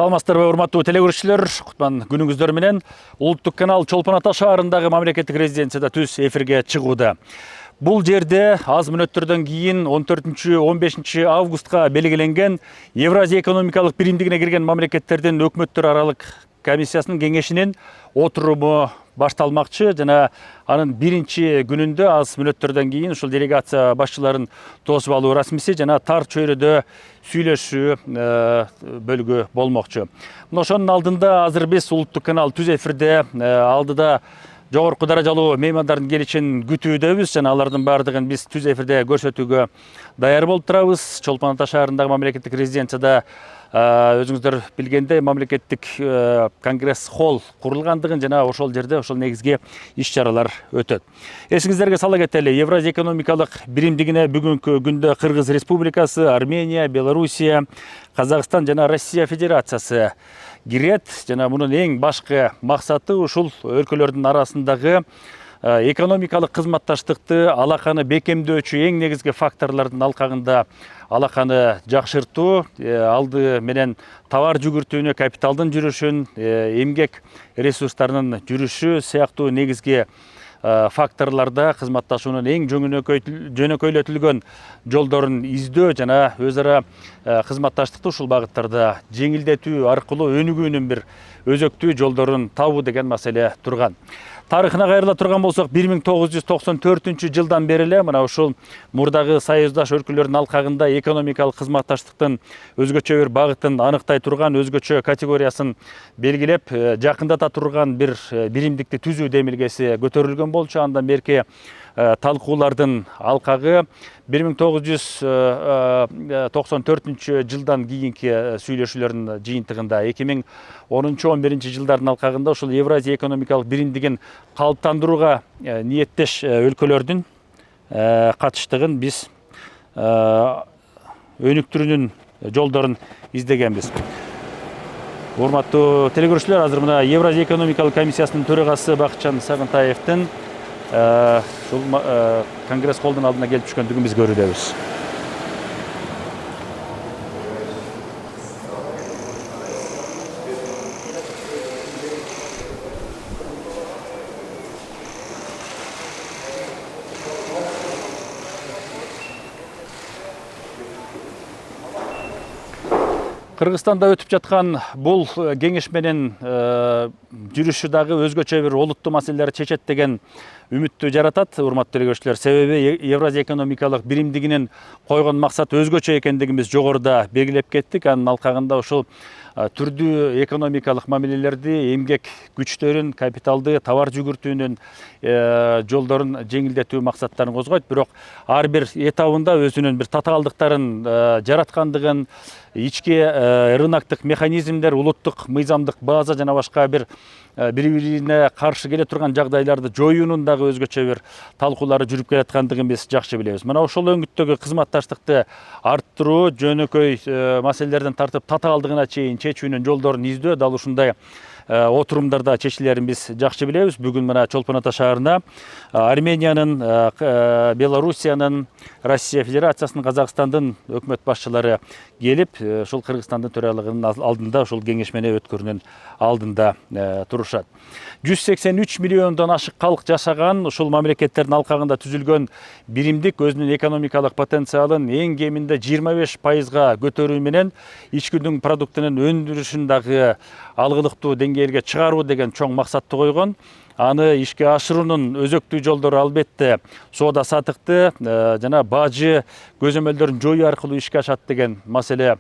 Саламатсыздарбы, урматтуу телекөрүүчүлөр, кутман күнүңүздөр менен. Улуттук канал Чолпон Ата шаарындагы мамлекеттик резиденцияда түз эфирге чыгууда. Бул жерде аз мүнөттөрдөн кийин 14-15 августка белгиленген Евразия экономикалык биримдигине кирген мамлекеттердин өкмөттөр аралык комиссиясынын кеңешинин отуруму башталмакчы жана анын биринчи күнүндө аз мүнөттөрдөн кийин ушул делегация башчыларын тосуп алуу расмиси жана тар чөйрөдө сүйлөшүү бөлүгү болмокчу. Мына ошонун алдында азыр биз улуттук канал түз эфирде алдыда жогорку даражалуу меймандардын келишин күтүүдөбүз жана алардын баардыгын биз түз эфирде көрсөтүүгө даяр болуп турабыз. Чолпон Ата шаарындагы мамлекеттик резиденцияда өзүңүздөр билгендей мамлекеттик конгресс холл курулгандыгын жана ошол жерде ошол негизги иш-чаралар өтөт. Эсиңиздерге сала кетели, Евразия экономикалык биримдигине бүгүнкү күндө Кыргыз Республикасы, Армения, Белоруссия, Казакстан жана Россия Федерациясы кирет жана мунун эң башкы максаты ушул өлкөлөрдүн арасындагы экономикалык кызматташтыкты алаканы бекемдөөчү эң негизги факторлордун алкагында алаканы жакшыртуу, алды менен товар жүгүртүүнү, капиталдын жүрүшүн, эмгек ресурстарынын жүрүшү сыяктуу негизги факторлордо кызматташуунун эң жөнөкөйлөтүлгөн жолдорун издөө жана өз ара кызматташтыкты ушул багыттарда жеңилдетүү аркылуу өнүгүүнүн бир өзөктүү жолдорун табуу деген маселе турган. Тарыхына кайрыла турган болсок, 1994 жылдан бери эле мына ушул мурдагы союздаш өлкөлөрдүн алкагында экономикалык кызматташтыктын өзгөчө бир багытын аныктай турган, өзгөчө категориясын белгилеп, жакындата турган бир биримдикти түзүү демилгеси көтөрүлгөн болчу. Андан берки талкуулардын алкагы 1994 жылдан кийинки сүйлөшүүлөрдүн жыйынтыгында 2010-11 жылдардын алкагында ушул Евразия экономикалык биримдигин калыптандырууга ниеттеш өлкөлөрдүн катыштыгын биз өнүктүрүүнүн жолдорун издегенбиз. Урматтуу телекөрүүчүлөр, азыр мына Евразия экономикалык комиссиясынын төрагасы Бакытжан Сагынтаевдин ушул конгресс холдун алдына келип түшкөндүгүн биз көрүүдөбүз. Кыргызстанда өтүп жаткан бул кеңеш менен жүрүшү дагы өзгөчө бир олуттуу маселелерди чечет деген үмүттү жаратат, урматтуу телекөрүүчүлөр. Себеби Евразия экономикалык биримдигинин койгон максаты өзгөчө экендигин биз жогоруда белгилеп кеттик. Анын алкагында ушул түрдүү экономикалык мамилелерди, эмгек күчтөрүн, капиталды, товар жүгүртүүнүн жолдорун жеңилдетүү максаттарын козгойт. Бирок ар бир этабында өзүнүн бир татаалдыктарын жараткандыгын, ички рыноктук механизмдер, улуттук мыйзамдык база жана башка бири-бирине каршы келе турган жагдайларды жоюунун дагы өзгөчө бир талкуулары жүрүп келаткандыгын биз жакшы билебиз. Мына ошол өңүттөгү кызматташтыкты арттыруу, жөнөкөй маселелерден тартып татаалдыгына чейин чечүүнүн жолдорун издөө дал ушундай отурумдарда чечилерин биз жакшы билебиз. Бүгүн мына Чолпон Ата шаарына Армениянын, Белоруссиянын, Россия Федерациясынын, Казакстандын өкмөт башчылары келип, ушул Кыргызстандын төралыгынын алдында, ушул кеңешмени өткөрүүнүн алдында турушат. 183 миллиондон ашык калк жашаган ушул мамлекеттердин алкагында түзүлгөн биримдик өзүнүн экономикалык потенциалын эң кеминде 25%га көтөрүү менен ички продуктунун өндүрүшүн дагы алгылыктуу деңгээлге чыгаруу деген чоң максатты койгон. Аны ишке ашыруунун өзөктүү жолдору албетте соода сатыкты жана бажы көзөмөлдөрүн жоюу аркылуу ишке ашат деген маселе.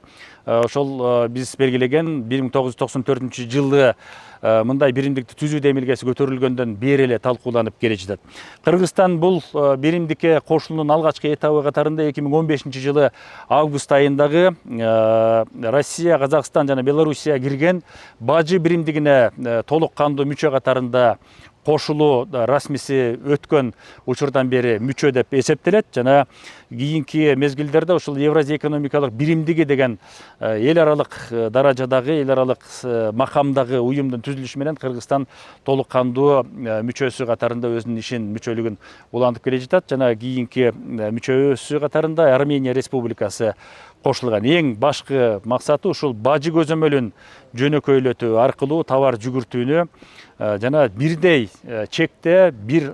Ошол биз белгилеген 1994 жылы мындай биримдикти түзүү демилгеси көтөрүлгөндөн бери эле талкууланып келе жатат. Кыргызстан бул биримдикке кошулуунун алгачкы этабы катарында 2015 жылы август айындагы Россия, Казакстан жана Белоруссия кирген бажы биримдигине толук кандуу мүчө катарында кошулуу расмиси өткөн учурдан бери мүчө деп эсептелет жана кийинки мезгилдерде ушул Евразия экономикалык биримдиги деген эл аралык даражадагы, эл аралык макамдагы уюмдун түзүлүшү менен Кыргызстан толук кандуу мүчөсү катарында өзүнүн ишин, мүчөлүгүн улантып келе жатат жана кийинки мүчөсү катарында Армения Республикасы кошулган. Эң башкы максаты ушул бажы көзөмөлүн жөнөкөйлөтүү аркылуу товар жүгүртүүнү жана бирдей чекте, бир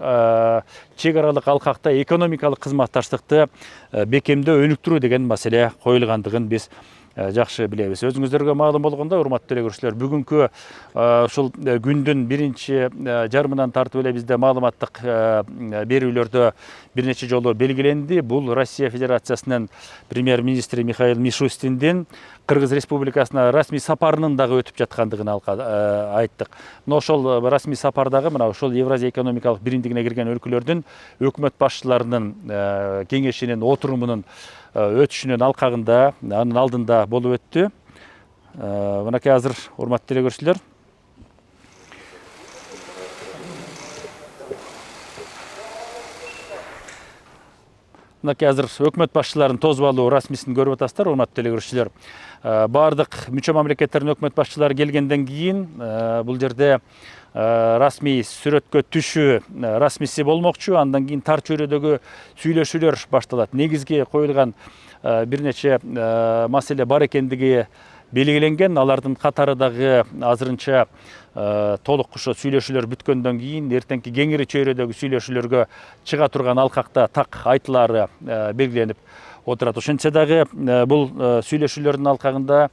чек аралык алкакта экономикалык кызматташтыкты бекемдөө, өнүктүрүү деген маселе коюлгандыгын биз жакшы билебиз. Өзүңүздөргө маалым болгондой, урматтуу теле көрүүчүлөр, бүгүнкү ушул күндүн биринчи жарымынан тартып эле бизде маалыматтык берүүлөрдө бир нече жолу белгиленди. Бул Россия Федерациясынын премьер-министри Михаил Мишустиндин Кыргыз Республикасына расмий сапарынын дагы өтүп жаткандыгын айттык. Мына ошол расмий сапардагы мына ошол Евразия экономикалык биримдигине кирген өлкөлөрдүн өкмөт башчыларынын кеңешинин отурумунун өтүшүнүн алкагында, анын алдында болуп өттү. Мынакей азыр урматтуу теле көрүүчүлөр, мынакей азыр өкмөт башчыларынын тозуп алуу расмисин көрүп атасыздар, урматтуу теле көрүүчүлөр. Бардык мүчө мамлекеттердин өкмөт башчылары келгенден кийин бул жерде расмий сүрөткө түшүү расмиси болмокчу. Андан кийин тар чөйрөдөгү сүйлөшүүлөр башталат. Негизги коюлган бир нече маселе бар экендиги белгиленген. Алардын катары дагы азырынча толук ошо сүйлөшүүлөр бүткөндөн кийин эртеңки кеңири чөйрөдөгү сүйлөшүүлөргө чыга турган алкакта так айтылаары белгиленип отурат. Ошентсе дагы бул сүйлөшүүлөрдүн алкагында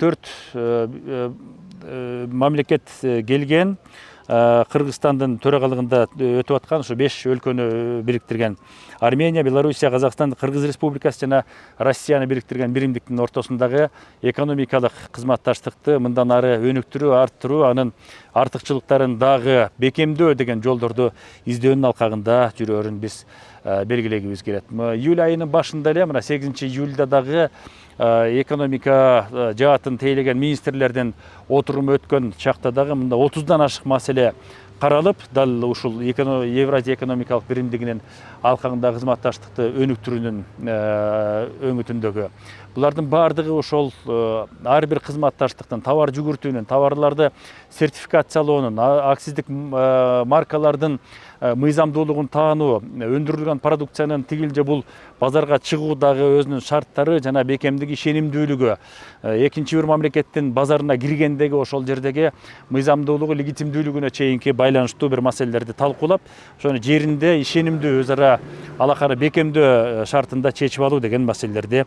4 мамлекет келген. Кыргызстандын төрагалыгында өтүп аткан ошо 5 өлкөнү бириктирген Армения, Белоруссия, Казакстан, Кыргыз Республикасы жана Россияны бириктирген биримдиктин ортосундагы экономикалык кызматташтыкты мындан ары өнүктүрүү, арттыруу, анын артыкчылыктарын дагы бекемдөө деген жолдорду издөөнүн алкагында жүрөөрүн биз белгилегибиз келет. Июль айынын башында эле мына 8 июльда дагы экономика жаатын тейлеген министрлердин отуруму өткөн чакта дагы мында 30дан ашык маселе каралып, дал ушул Евразия экономикалык биримдигинин алкагында кызматташтыкты өнүктүрүүнүн өңүтүндөгү. Булардын баардыгы ошол ар бир кызматташтыктын, товар жүгүртүүнүн, товарларды сертификациялоонун, акциздик маркалардын мыйзамдуулугун таануу, өндүрүлгөн продукциянын тигил же бул базарга чыгуудагы өзүнүн шарттары жана бекемдиги, ишенимдүүлүгү, экинчи бир мамлекеттин базарына киргендеги ошол жердеги мыйзамдуулугу, легитимдүүлүгүнө чейинки байланыштуу бир маселелерди талкуулап, ошону жеринде ишенимдүү өз ара алаканы бекемдөө шартында чечип алуу деген маселелерди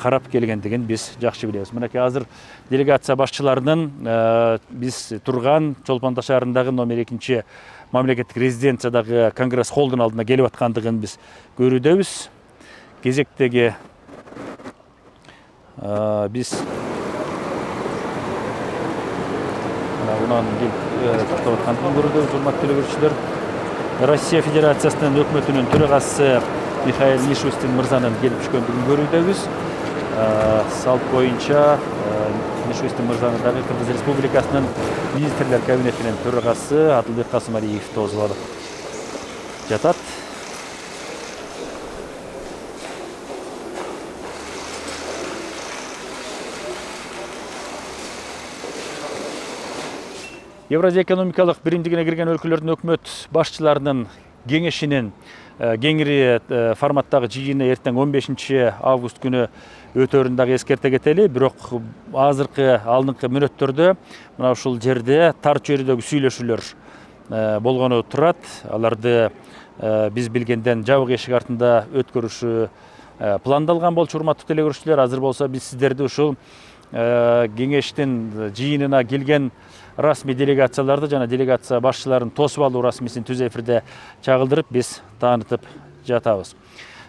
карап келгендигин биз жакшы билебиз. Мынакей азыр делегация башчыларынын биз турган Чолпон Ата шаарындагы номер 2 мамлекеттик резиденциядагы Конгресс холлдун алдына келип аткандыгын биз көрүүдөбүз. Кезектеги биз унан келип токтоп аткандыгын көрүүдөбүз, урматтуу теле көрүүчүлөр. Россия Федерациясынын өкмөтүнүн төрагасы Михаил Мишустин мырзанын келип түшкөндүгүн көрүүдөбүз. Салт боюнча Мишустин мырзаны дагы Кыргыз Республикасынын министрлер кабинетинин төрагасы Адылбек Касымалиев тозуп алып жатат. Евразия экономикалык биримдигине кирген өлкөлөрдүн өкмөт башчыларынын кеңешинин кеңири форматтагы жыйыны эртең 15 август күнү өтөөрүн дагы эскерте кетели. Бирок азыркы алдыңкы мүнөттөрдө мына ушул жерде тар чөйрөдөгү сүйлөшүүлөр болгону турат. Аларды биз билгенден жабык эшик артында өткөрүшү пландалган болчу, урматтуу теле көрүүчүлөр. Азыр болсо биз сиздерди ушул кеңештин жыйынына келген расмий делегацияларды жана делегация башчыларын тосуп алуу расмисин түз эфирде чагылдырып биз таанытып жатабыз.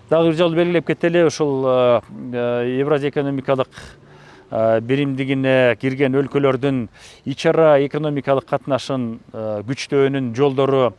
Дагы бир жолу белгилеп кетели, ушул Евразия экономикалык биримдигине кирген өлкөлөрдүн ич ара экономикалык катнашын күчтөөнүн жолдору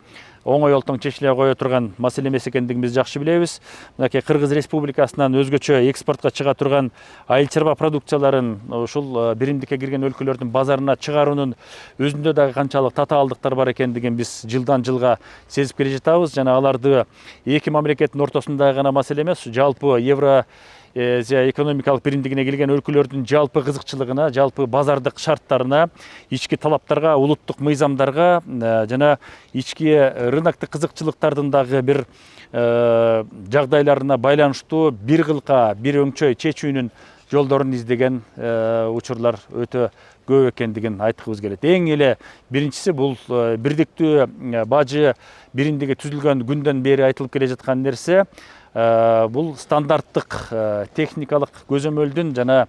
оңой олтоң чечиле кое турган маселе эмес экендигин биз жакшы билебиз. Мынакей Кыргыз Республикасынан өзгөчө экспортко чыга турган айыл чарба продукцияларын ушул биримдикке кирген өлкөлөрдүн базарына чыгаруунун өзүндө дагы канчалык татаалдыктар бар экендигин биз жылдан жылга сезип келе жатабыз. Жана аларды эки мамлекеттин ортосундагы гана маселе эмес, жалпы экономикалык биримдигине келген өлкөлөрдүн жалпы кызыкчылыгына, жалпы базардык шарттарына, ички талаптарга, улуттук мыйзамдарга жана ички рыноктук кызыкчылыктардын дагы бир жагдайларына байланыштуу бир кылка, бир өңчөй чечүүнүн жолдорун издеген учурлар өтө көп экендигин айткыбыз келет. Эң эле биринчиси бул бирдиктүү бажы биримдиги түзүлгөн күндөн бери айтылып келе жаткан нерсе бул стандарттык техникалык көзөмөлдүн жана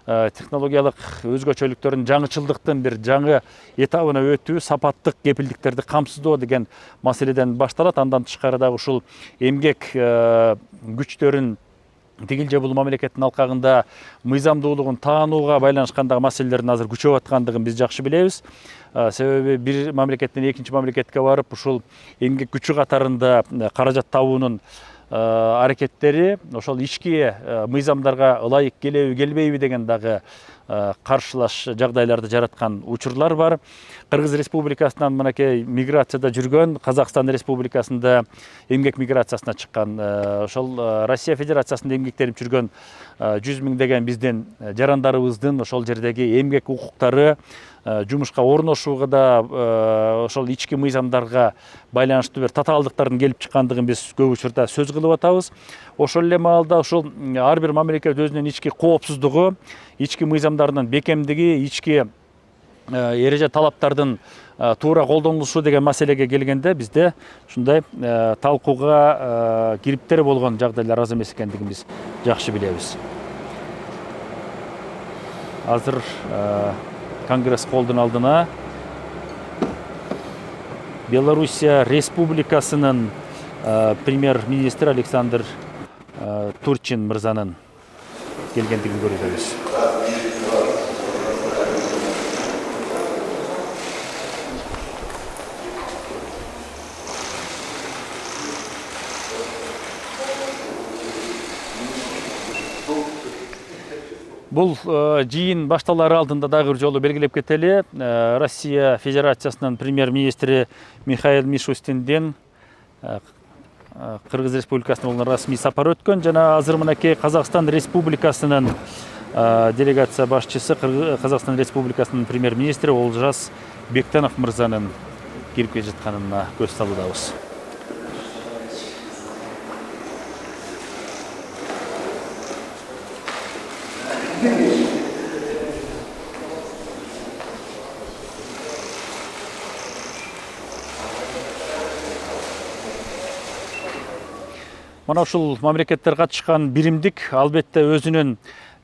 технологиялык өзгөчөлүктөрдүн жаңычылдыктын бир жаңы этабына өтүү, сапаттык кепилдиктерди камсыздоо деген маселеден башталат. Андан тышкары дагы ушул эмгек күчтөрүн тигил же бул мамлекеттин алкагында мыйзамдуулугун таанууга байланышкандагы маселелердин азыр күчөп аткандыгын биз жакшы билебиз. Себеби бир мамлекеттен экинчи мамлекетке барып ушул эмгек күчү катарында каражат табуунун аракеттери ошол ички мыйзамдарга ылайык келеби келбейби деген дагы каршылаш жагдайларды жараткан учурлар бар. Кыргыз Республикасынан мынакей миграцияда жүргөн, Казакстан Республикасында эмгек миграциясына чыккан, ошол Россия Федерациясында эмгектенип жүргөн 100 миңдеген биздин жарандарыбыздын ошол жердеги эмгек укуктары, жумушка орношууга да ошол ички мыйзамдарга байланыштуу бир татаалдыктардын келип чыккандыгын биз көп учурда сөз кылып атабыз. Ошол эле маалда ушул ар бир мамлекет өзүнүн ички коопсуздугу, ички мыйзамдарынын бекемдиги, ички эреже талаптардын туура колдонулушу деген маселеге келгенде бизде ушундай талкууга кириптер болгон жагдайлар аз эмес экендигин биз жакшы билебиз. Азыр Конгресс колдун алдына Белоруссия Республикасынын премьер-министри Александр Турчин мырзанын келгендигин көрүбүз. Бул жыйын башталары алдында дагы бир жолу белгилеп кетели. Россия Федерациясынын премьер-министри Михаил Мишустинден Кыргыз Республикасына болгон расмий сапар өткөн жана азыр мынакей Казакстан Республикасынын делегация башчысы Казакстан Республикасынын премьер-министри Олжас Бектенов мырзанын кирип келе жатканына көз салуудабыз. Мына ушул мамлекеттер катышкан биримдик албетте өзүнүн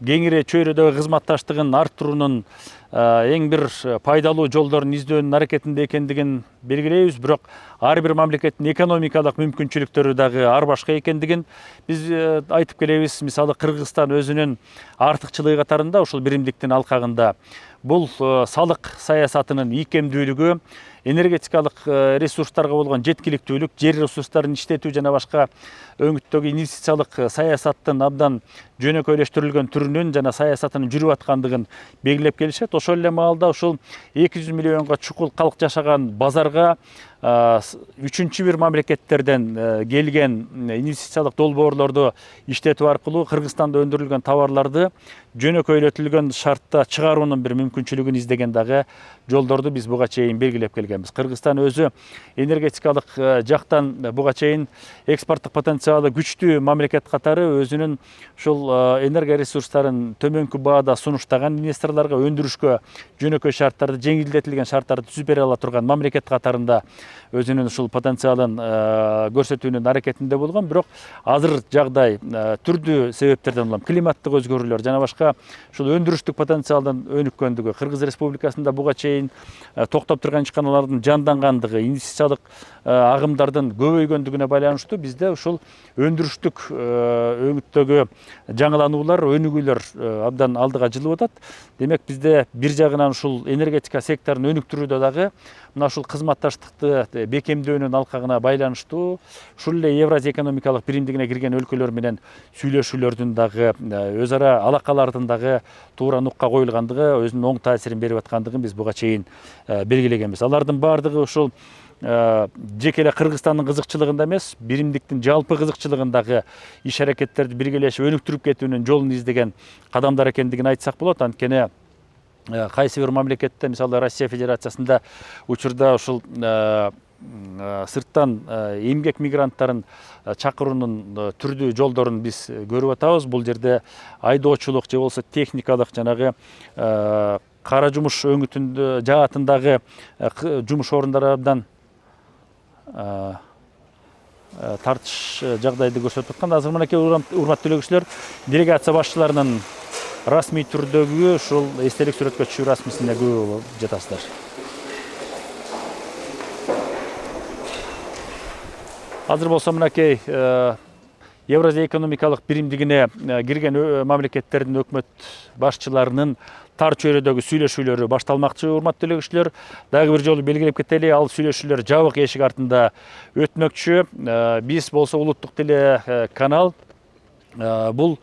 кеңири чөйрөдөгү кызматташтыгын арттыруунун эң бир пайдалуу жолдорун издөөнүн аракетинде экендигин белгилейбиз. Бирок ар бир мамлекеттин экономикалык мүмкүнчүлүктөрү дагы ар башка экендигин биз айтып келебиз. Мисалы Кыргызстан өзүнүн артыкчылыгы катарында ушул биримдиктин алкагында бул салык саясатынын ийкемдүүлүгү, энергетикалык ресурстарга болгон жеткиликтүүлүк, жер ресурстарын иштетүү жана башка өңүттөгү инвестициялык саясаттын абдан жөнөкөйлөштүрүлгөн түрүнүн жана саясатынын жүрүп аткандыгын белгилеп келишет. Ошол эле маалда ушул 200 миллионго чукул калк жашаган базарга үчүнчү бир мамлекеттерден келген инвестициялык долбоорлорду иштетүү аркылуу Кыргызстанда өндүрүлгөн товарларды жөнөкөйлөтүлгөн шартта чыгаруунун бир мүмкүнчүлүгүн издеген дагы жолдорду биз буга чейин белгилеп келгенбиз. Кыргызстан өзү энергетикалык жактан буга чейин экспорттук потенциалы күчтүү мамлекет катары өзүнүн ушул энергия ресурстарын төмөнкү баада сунуштаган инвесторлорго өндүрүшкө жөнөкөй шарттарды, жеңилдетилген шарттарды түзүп бере ала турган мамлекет катарында өзүнүн ушул потенциалын көрсөтүүнүн аракетинде болгон. Бирок азыр жагдай түрдүү себептерден улам климаттык өзгөрүүлөр жана башка ушул өндүрүштүк потенциалдын өнүккөндүгү, Кыргыз Республикасында буга чейин токтоп турган ишканалардын жандангандыгы, инвестициялык агымдардын көбөйгөндүгүнө байланыштуу бизде ушул өндүрүштүк өңүттөгү жаңылануулар, өнүгүүлөр абдан алдыга жылып атат. Демек бизде бир жагынан ушул энергетика секторун өнүктүрүүдө дагы мына ушул кызматташтыкты бекемдөөнүн алкагына байланыштуу ушул эле Евразия экономикалык биримдигине кирген өлкөлөр менен сүйлөшүүлөрдүн дагы өз ара алакалардын дагы туура нукка коюлгандыгы өзүнүн оң таасирин берип аткандыгын биз буга чейин белгилегенбиз. Алардын баардыгы ушул жеке эле Кыргызстандын кызыкчылыгында эмес, биримдиктин жалпы кызыкчылыгындагы иш аракеттерди биргелешип өнүктүрүп кетүүнүн жолун издеген кадамдар экендигин айтсак болот. Анткени кайсы бир мамлекетте, мисалы Россия Федерациясында учурда ушул сырттан эмгек мигранттарын чакыруунун түрдүү жолдорун биз көрүп атабыз. Бул жерде айдоочулук же болбосо техникалык жанагы кара жумуш өңүтүндө жаатындагы жумуш орундары абдан тартыш жагдайды көрсөтүп аткан. Азыр мынакей урматтуу делегациялар, делегация башчыларынын расмий түрдөгү ушул эстелик сүрөткө түшүү расмисине көп жатасыздар. Азыр болсо мынакей Евразия экономикалык биримдигине кирген мамлекеттердин өкмөт башчыларынын тар чөйрөдөгү сүйлөшүүлөрү башталмакчы. Урматтуу делегациялар, дагы бир жолу белгилеп кетели, ал сүйлөшүүлөр жабык эшик артында өтмөкчү. Биз болсо улуттук теле канал бул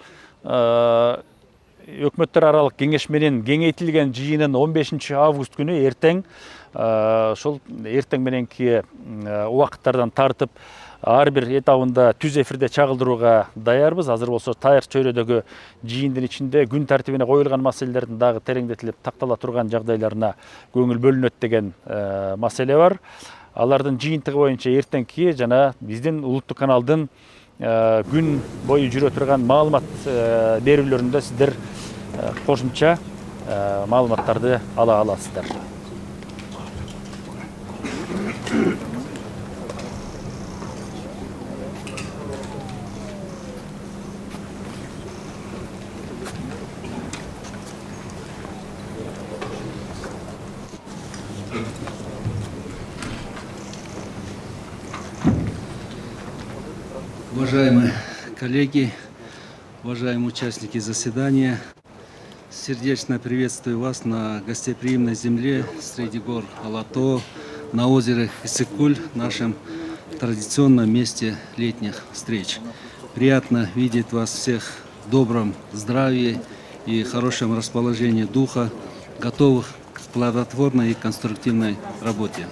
өкмөттөр аралык кеңешменин кеңейтилген жыйынын 15 август күнү эртең ошол эртең мененки убакыттардан тартып ар бир этабында түз эфирде чагылдырууга даярбыз. Азыр болсо таяк чөйрөдөгү жыйындын ичинде күн тартибине коюлган маселелердин дагы тереңдетилип тактала турган жагдайларына көңүл бөлүнөт деген маселе бар. Алардын жыйынтыгы боюнча эртеңки жана биздин улуттук каналдын күн бою жүрө турган маалымат берүүлөрүндө сиздер кошумча маалыматтарды ала аласыздар. Уважаемые коллеги, уважаемые участники заседания, сердечно приветствую вас на гостеприимной земле среди гор Алатоо, на озере Иссык-Куль, нашем традиционном месте летних встреч. Приятно видеть вас всех в добром здравии и хорошем расположении духа, готовых к плодотворной и конструктивной работе.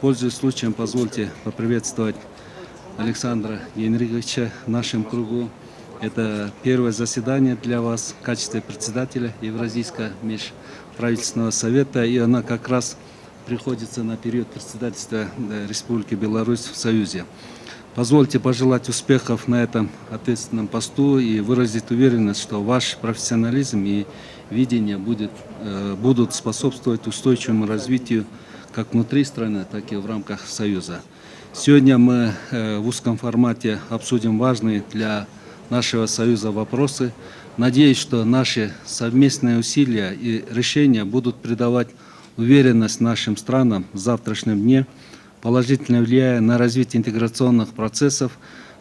Пользуясь случаем, позвольте поприветствовать Александра Генриховича в нашем кругу. Это первое заседание для вас в качестве председателя Евразийского межправительственного совета, и она как раз приходится на период председательства Республики Беларусь в Союзе. Позвольте пожелать успехов на этом ответственном посту и выразить уверенность, что ваш профессионализм и видение будут способствовать устойчивому развитию как внутри страны, так и в рамках Союза. Сегодня мы в узком формате обсудим важные для нашего Союза вопросы. Надеюсь, что наши совместные усилия и решения будут придавать уверенность нашим странам в завтрашнем дне, положительно влияя на развитие интеграционных процессов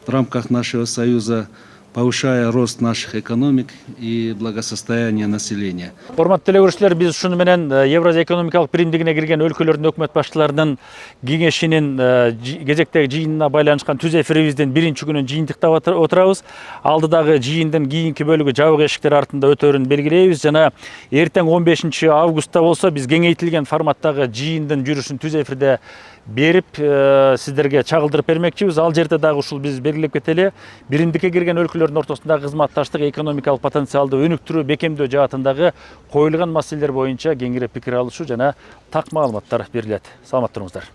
в рамках нашего Союза, повышая рост наших экономик и благосостояние населения. Урматтуу делегациялар, биз ушуну менен Евразия экономикалык биримдигине кирген өлкөлөрдүн өкмөт башчыларынын кеңешинин кезектеги жыйынына байланышкан түз эфирибиздин биринчи күнүн жыйынтыктап отурабыз. Алдыдагы жыйындын кийинки бөлүгү жабык эшиктер артында өтөөрүн белгилейбиз. Жана эртең 15 августта болсо биз кеңейтилген форматтагы жыйындын жүрүшүн түз эфирде берип сиздерге чагылдырып бермекчибиз. Ал жерде дагы ушул биз белгилеп кетели, биримдикке кирген өлкөлөрдүн ортосундагы кызматташтык, экономикалык потенциалды өнүктүрүү, бекемдөө жаатындагы коюлган маселелер боюнча кеңири пикир алышуу жана так маалыматтар берилет. Саламат туруңуздар.